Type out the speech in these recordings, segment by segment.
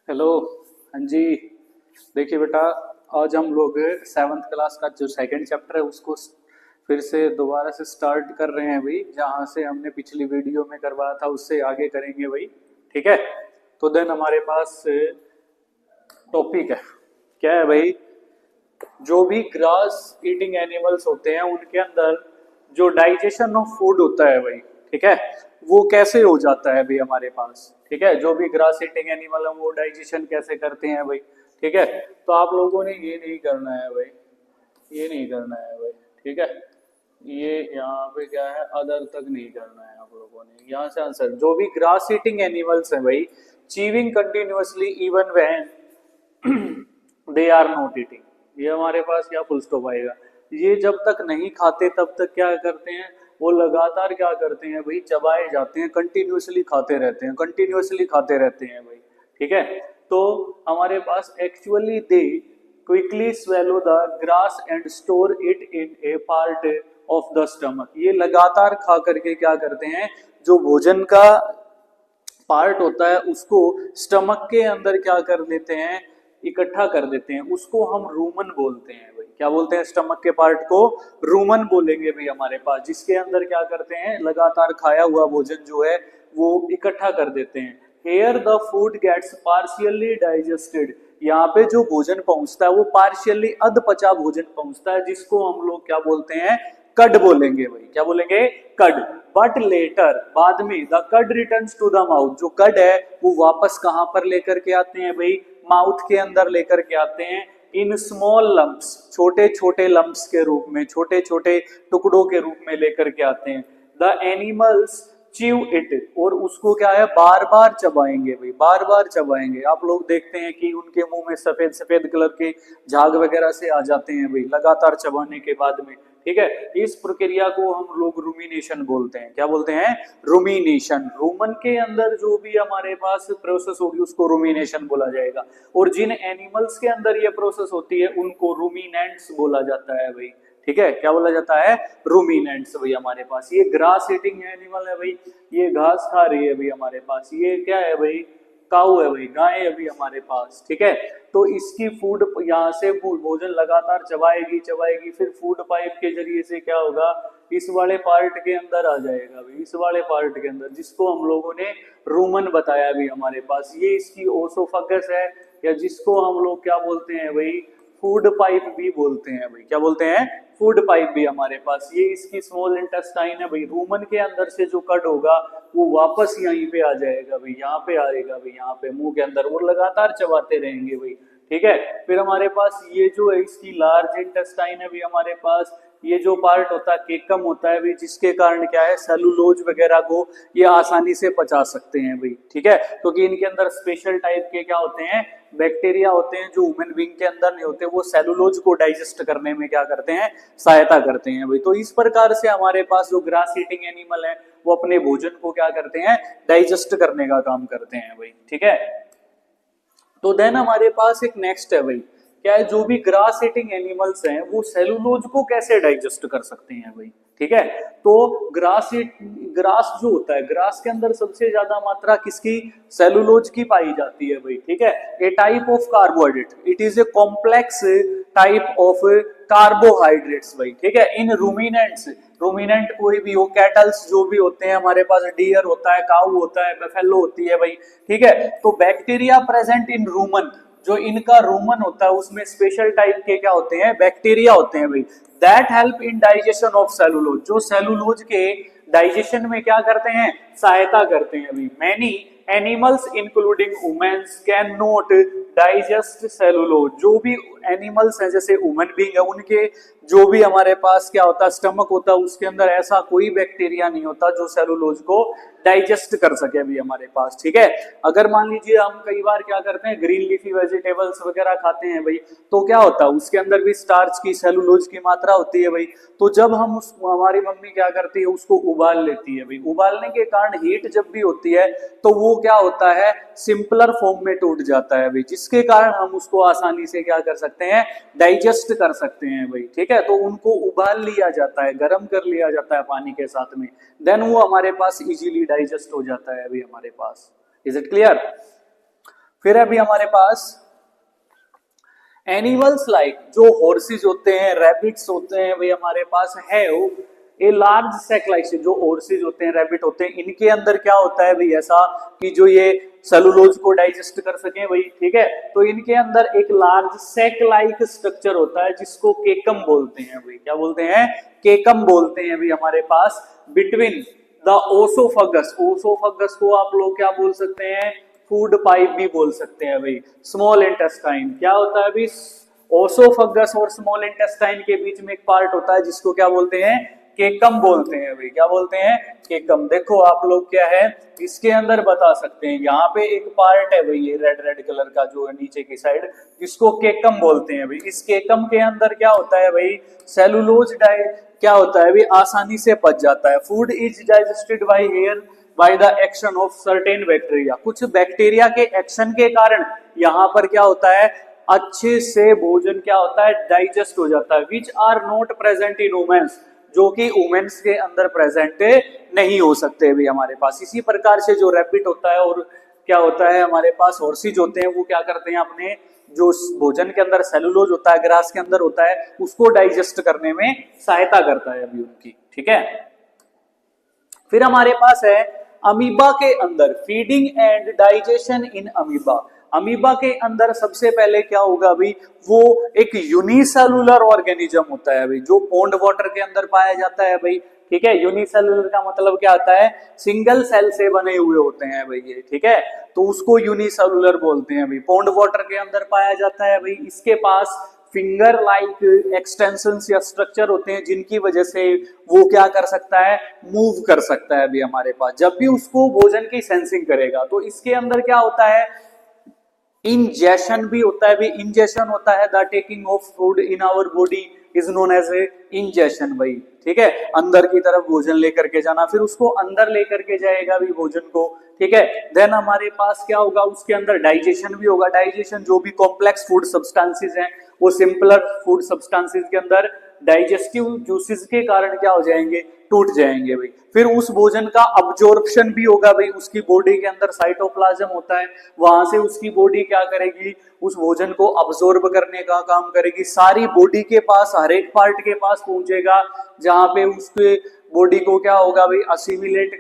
Hello. हाँ जी। देखिए बेटा, आज हम लोग सेवन्थ क्लास का जो सेकंड चैप्टर है उसको फिर से दोबारा से स्टार्ट कर रहे हैं भाई। जहाँ से हमने पिछली वीडियो में करवाया था उससे आगे करेंगे भाई। ठीक है। तो देन हमारे पास टॉपिक है, क्या है भाई? जो भी ग्रास ईटिंग एनिमल्स होते हैं उनके अंदर जो डाइजेशन ऑफ फूड होता है भाई, ठीक है, वो कैसे हो जाता है भाई हमारे पास। ठीक है, जो भी ग्रास ईटिंग एनिमल है वो डाइजेशन कैसे करते हैं भाई। ठीक है, तो आप लोगों ने ये नहीं करना है भाई, ये नहीं करना है भाई। ठीक है, ये यहाँ पे क्या है, अदर तक नहीं करना है आप लोगों ने। यहाँ से आंसर, जो भी ग्रास ईटिंग एनिमल्स हैं भाई, chewing continuously even when they are not eating, ये हमारे पास क्या फुल स्टॉप आएगा। ये जब तक नहीं खाते तब तक क्या करते हैं, वो लगातार क्या करते हैं भाई, चबाए जाते हैं, कंटिन्यूअसली खाते रहते हैं, कंटिन्यूअसली खाते रहते हैं भाई। ठीक है, तो हमारे पास actually they quickly swallow the grass and store it in a part of the stomach. ये लगातार खा करके क्या करते हैं, जो भोजन का पार्ट होता है उसको स्टमक के अंदर क्या कर देते हैं, इकट्ठा कर देते हैं। उसको हम रूमन बोलते हैं भाई। क्या बोलते हैं? स्टमक के पार्ट को रूमन बोलेंगे भाई हमारे पास, जिसके अंदर क्या करते हैं, लगातार खाया हुआ भोजन जो है वो इकट्ठा कर देते हैं। Here the food gets partially digested, यहाँ पे जो भोजन पहुंचता है वो पार्शियली अध पचा भोजन पहुंचता है, जिसको हम लोग क्या बोलते हैं, कड बोलेंगे भाई। क्या बोलेंगे? कड। बट लेटर, बाद में, द कड रिटर्न्स टू द माउथ, जो कड है वो वापस कहां पर लेकर के आते हैं भाई, माउथ के अंदर लेकर के आते हैं। इन स्मॉल लम्प्स, छोटे छोटे लम्प्स के रूप में, छोटे छोटे टुकड़ों के रूप में लेकर के आते हैं। द एनिमल्स च्यू इट, और उसको क्या है, बार बार चबाएंगे भाई, बार बार चबाएंगे। आप लोग देखते हैं कि उनके मुंह में सफेद सफेद कलर के झाग वगैरह से आ जाते हैं भाई, लगातार चबाने के बाद में। ठीक है, इस प्रक्रिया को हम लोग रूमिनेशन बोलते हैं। क्या बोलते हैं? रूमिनेशन। रूमन के अंदर जो भी हमारे पास प्रोसेस होगी उसको रूमिनेशन बोला जाएगा, और जिन एनिमल्स के अंदर ये प्रोसेस होती है उनको रूमिनेंट्स बोला जाता है भाई। ठीक है, क्या बोला जाता है? रूमिनेंट्स भाई हमारे पास। ये ग्रास ईटिंग एनिमल है भाई, ये घास खा रही है भाई हमारे पास। ये क्या है भाई? काऊ है भाई, गाय है भाई हमारे पास। ठीक है, तो इसकी फूड यहाँ से भोजन लगातार चबाएगी चबाएगी, फिर फूड पाइप के जरिए से क्या होगा, इस वाले पार्ट के अंदर आ जाएगा भाई, इस वाले पार्ट के अंदर, जिसको हम लोगों ने रूमन बताया भी हमारे पास। ये इसकी ओसोफेगस है, या जिसको हम लोग क्या बोलते हैं भाई, फूड पाइप भी बोलते हैं भाई। क्या बोलते हैं? फूड पाइप भी हमारे पास। ये इसकी स्मॉल इंटेस्टाइन है भाई। रूमन के अंदर से जो कट होगा वो वापस यहीं पे आ जाएगा भाई, यहाँ पे आएगा भाई, यहाँ पे मुंह के अंदर, और लगातार चबाते रहेंगे भाई। ठीक है, फिर हमारे पास ये जो है इसकी लार्ज इंटेस्टाइन है भी हमारे पास। ये जो पार्ट होता है केकम होता है भाई, जिसके कारण क्या है, सेलुलोज वगैरह को ये आसानी से पचा सकते हैं भाई। ठीक है, क्योंकि इनके अंदर स्पेशल टाइप के क्या होते हैं, बैक्टीरिया होते हैं, जो ह्यूमन बीइंग के अंदर नहीं होते। वो सेलुलोज को डाइजेस्ट करने में क्या करते हैं, सहायता करते हैं भाई। तो इस प्रकार से हमारे पास जो ग्रास ईटिंग एनिमल है वो अपने भोजन को क्या करते हैं, डाइजेस्ट करने का काम करते हैं भाई। ठीक है, तो देन हमारे पास एक नेक्स्ट है भाई, क्या है, जो भी ग्रास ईटिंग एनिमल्स हैं वो सेलुलोज को कैसे डाइजेस्ट कर सकते हैं भाई। ठीक है, तो ग्रास जो होता है, ग्रास के अंदर सबसे ज्यादा मात्रा किसकी, सेलुलोज की पाई जाती है भाई। ठीक है, a type of carbohydrate, it is a complex type of carbohydrates भाई। ठीक है, इन रूमिनेंट्स, रूमिनेंट कोई भी हो, कैटल्स जो भी होते हैं हमारे पास, डियर होता है, काऊ होता है, बफेलो होती है भाई। ठीक है, तो बैक्टीरिया प्रेजेंट इन रूमन, जो इनका रूमन होता है उसमें स्पेशल टाइप के क्या होते हैं, बैक्टीरिया होते हैं भाई, that help in digestion of cellulose, जो सेलुलोज के डाइजेशन में क्या करते हैं, सहायता करते हैं भाई। Many animals including humans can not digest cellulose, जो भी एनिमल्स हैं जैसे ह्यूमन बीइंग है, उनके जो भी हमारे पास क्या होता है, स्टमक होता है, उसके अंदर ऐसा कोई बैक्टीरिया नहीं होता जो सेलुलोज को डाइजेस्ट कर सके भी हमारे पास। ठीक है, अगर मान लीजिए हम कई बार क्या करते हैं, ग्रीन लीफी वेजिटेबल्स वगैरह खाते हैं भाई, तो क्या होता है, उसके अंदर भी स्टार्च की, सेलुलोज की मात्रा होती है भाई। तो जब हम उस, हमारी मम्मी क्या करती है, उसको उबाल लेती है भाई। उबालने के कारण हीट जब भी होती है तो वो क्या होता है, सिंपलर फॉर्म में टूट जाता है भाई, जिसके कारण हम उसको आसानी से क्या कर सकते हैं, डाइजेस्ट कर सकते हैं भाई। ठीक है, तो उनको उबाल लिया जाता है, गर्म कर लिया जाता है पानी के साथ में, देन वो हमारे पास इजीली डाइजेस्ट हो जाता है भाई हमारे पास। Is it clear? फिर अभी हमारे पास एनिमल्स लाइक जो हॉर्सेज होते हैं, रैबिट्स होते हैं, भाई हमारे पास है वो ए लार्ज सेक लाइक जो हॉर्सेज होते हैं, रैबिट होते हैं, इनके अंदर क्या होता है भाई ऐसा कि जो ये सेलुलोज को डाइजेस्ट कर सके भाई, ठीक है। तो इनके अंदर एक लार्ज सेक लाइक स्ट्रक्चर होता है जिसको केकम बोलते हैं भाई, क्या बोलते हैं, केकम बोलते हैं भाई हमारे पास बिटवीन द ओसोफगस। ओसोफगस को आप लोग क्या बोल सकते हैं, फूड पाइप भी बोल सकते हैं भाई। स्मॉल इंटेस्टाइन क्या होता है भाई, ओसोफगस और स्मॉल इंटेस्टाइन के बीच में एक पार्ट होता है जिसको क्या बोलते हैं, केकम बोलते हैं भाई, क्या बोलते हैं, केकम। देखो आप लोग क्या है इसके अंदर बता सकते हैं, यहाँ पे एक पार्ट है भाई ये रेड रेड कलर का जो है नीचे की साइड, जिसको केकम बोलते हैं भाई। इस केकम के अंदर क्या होता है भाई, सेलुलोज क्या होता है भाई, आसानी से पच जाता है। Food is digested by here by the action of certain bacteria. कुछ बैक्टीरिया के एक्शन के कारण यहाँ पर क्या होता है, अच्छे से भोजन क्या होता है, डाइजेस्ट हो जाता है। Which are not present in humans, जो कि वुमेन्स के अंदर प्रेजेंट नहीं हो सकते भी हमारे पास। इसी प्रकार से जो रैबिट होता है और क्या होता है हमारे पास हॉर्सेज होते हैं, वो क्या करते हैं, अपने जो भोजन के अंदर सेलुलोज होता है, ग्रास के अंदर होता है, उसको डाइजेस्ट करने में सहायता करता है अभी उनकी, ठीक है। फिर हमारे पास है अमीबा के अंदर feeding and digestion in amoeba. Amoeba के अंदर सबसे पहले क्या होगा अभी, वो एक यूनिसेलुलर ऑर्गेनिज्म होता है भाई, जो पॉन्ड वाटर के अंदर पाया जाता है भाई, ठीक है। यूनिसेलुलर का मतलब क्या होता है, सिंगल सेल से बने हुए होते हैं भाई ये, ठीक है। तो उसको यूनिसेलुलर बोलते हैं भाई, पॉन्ड वाटर के अंदर पाया जाता है भाई। इसके पास फिंगर लाइक एक्सटेंशंस या स्ट्रक्चर होते हैं जिनकी वजह से वो क्या कर सकता है, मूव कर सकता है अभी हमारे पास, जब भी उसको भोजन की सेंसिंग करेगा। तो इसके अंदर क्या होता है, इंजेशन भी होता है भी, इंजेशन होता है the taking of food in our body is known as a ingestion भाई, ठीक है। अंदर की तरफ भोजन लेकर के जाना, फिर उसको अंदर लेकर के जाएगा भी भोजन को, ठीक है। देन हमारे पास क्या होगा, उसके अंदर डाइजेशन भी होगा। डाइजेशन जो भी कॉम्प्लेक्स फूड सब्सटेंसेस हैं वो सिंपलर फूड सब्सटेंसेस के अंदर डाइजेस्टिव जूसेस के कारण क्या हो जाएंगे, टूट जाएंगे भाई। फिर उस भोजन का अब्जॉर्प्शन भी होगा भाई, उसकी बॉडी के अंदर साइटोप्लाज्म होता है, वहां से उसकी बॉडी क्या करेगी, उस भोजन को अब्जॉर्ब करने का काम करेगी। सारी बॉडी के पास, हर एक पार्ट के पास पहुंचेगा, जहां पे उसके बॉडी को क्या होगा भाई, असिमिलेट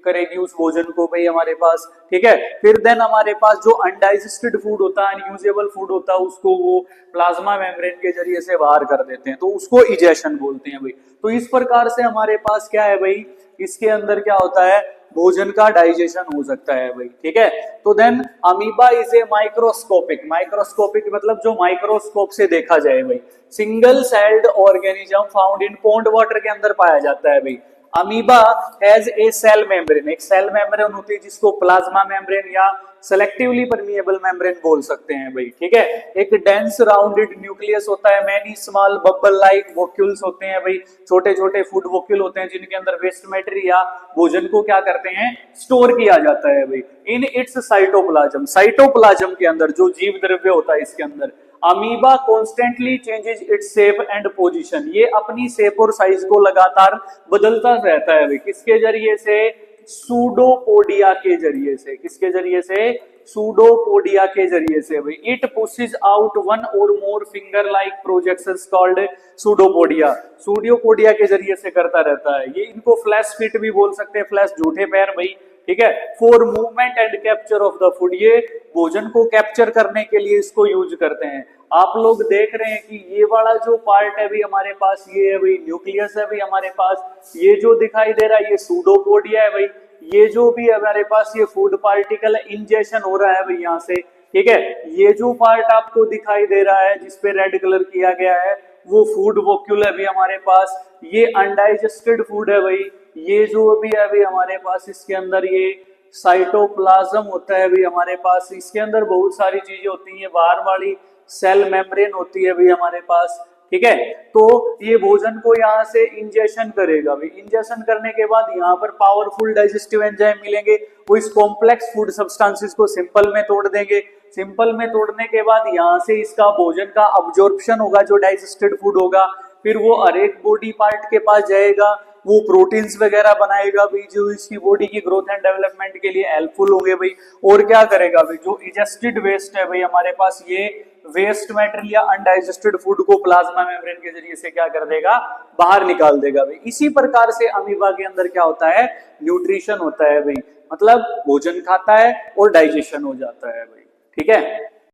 करेगी उस भोजन को भाई हमारे पास, ठीक है। फिर देन हमारे पास जो अनडाइजेस्टेड फूड होता है, अनयूजेबल फूड होता है, उसको वो प्लाज्मा मेम्ब्रेन के जरिए से बाहर कर देते हैं, तो उसको इजेशन बोलते हैं भाई। तो इस प्रकार से हमारे पास क्या है भाई, इसके अंदर क्या होता है, भोजन का डाइजेशन हो सकता है भाई, ठीक है। तो then amoeba is a microscopic, microscopic मतलब जो माइक्रोस्कोप से देखा जाए भाई, single celled organism found in pond water के अंदर पाया जाता है भाई। Amoeba has a cell membrane, एक सेल मेम्ब्रेन होती है जिसको प्लाज्मा मेम्ब्रेन या सेलेक्टिवली परमिएबल मेम्ब्रेन बोल सकते हैं भाई, ठीक है। एक डेंस राउंडेड न्यूक्लियस होता है, मैनी स्मॉल बबल लाइक वोक्यूल्स होते हैं भाई, छोटे छोटे फूड वोक्यूल होते हैं जिनके अंदर वेस्ट मैटर या भोजन को क्या करते हैं, स्टोर किया जाता है भाई। इन इट्स साइटोप्लाज्म, साइटोप्लाज्म के अंदर जो जीव द्रव्य होता है इसके अंदर, amoeba constantly changes its shape and position, ये अपनी शेप और साइज को लगातार बदलता रहता है भाई। किसके जरिए से, सूडोपोडिया के जरिए से, किसके जरिए से, सूडोपोडिया के जरिए से भाई। It pushes out one or more finger like projections called pseudopodia, pseudopodia के जरिए से करता रहता है ये। इनको फ्लैश फीट भी बोल सकते हैं, फ्लैश झूठे पैर भाई, ठीक है। For movement and capture of the food, ये भोजन को कैप्चर करने के लिए इसको यूज करते हैं। आप लोग देख रहे हैं कि ये वाला जो पार्ट है भी हमारे पास, ये है भाई न्यूक्लियस है भाई हमारे पास, ये जो दिखाई दे रहा है ये सूडोपोडिया है भाई। ये जो भी है हमारे पास ये फूड पार्टिकल इंजेक्शन हो रहा है भाई यहाँ से, ठीक है। ये जो पार्ट आपको दिखाई दे रहा है जिसपे रेड कलर किया गया है वो फूड वोक्यूल है भी हमारे पास। ये अनडाइजेस्टेड फूड है भाई। ये जो भी है भाई हमारे पास, इसके अंदर ये साइटोप्लाज्म होता है भी हमारे पास, इसके अंदर बहुत सारी चीजें होती हैं, बाहर वाली सेल मेम्ब्रेन होती है भी हमारे पास, ठीक है। तो ये भोजन को यहाँ से इंजेक्शन करेगा भी, इंजेक्शन करने के बाद यहाँ पर पावरफुल डाइजेस्टिव एंजाइम मिलेंगे, वो इस कॉम्प्लेक्स फूड सब्सटेंसेस को सिंपल में तोड़ देंगे। सिंपल में तोड़ने के बाद यहाँ से इसका भोजन का अब्जॉर्प्शन होगा जो डाइजेस्टेड फूड होगा, फिर वो हर एक बॉडी पार्ट के पास जाएगा, वो प्रोटीन्स वगैरह बनाएगा भाई, जो इसकी बॉडी की ग्रोथ एंड डेवलपमेंट के लिए हेल्पफुल होंगे भाई। और क्या करेगा भाई, जो इजेस्टेड वेस्ट है भाई हमारे पास, ये वेस्ट मैटर या अनडाइजेस्टेड फूड को प्लाज्मा मेम्ब्रेन के जरिए से क्या कर देगा, बाहर निकाल देगा भाई। इसी प्रकार से अमीबा के अंदर क्या होता है, न्यूट्रिशन होता है भाई, मतलब भोजन खाता है और डाइजेशन हो जाता है भाई। ठीक है।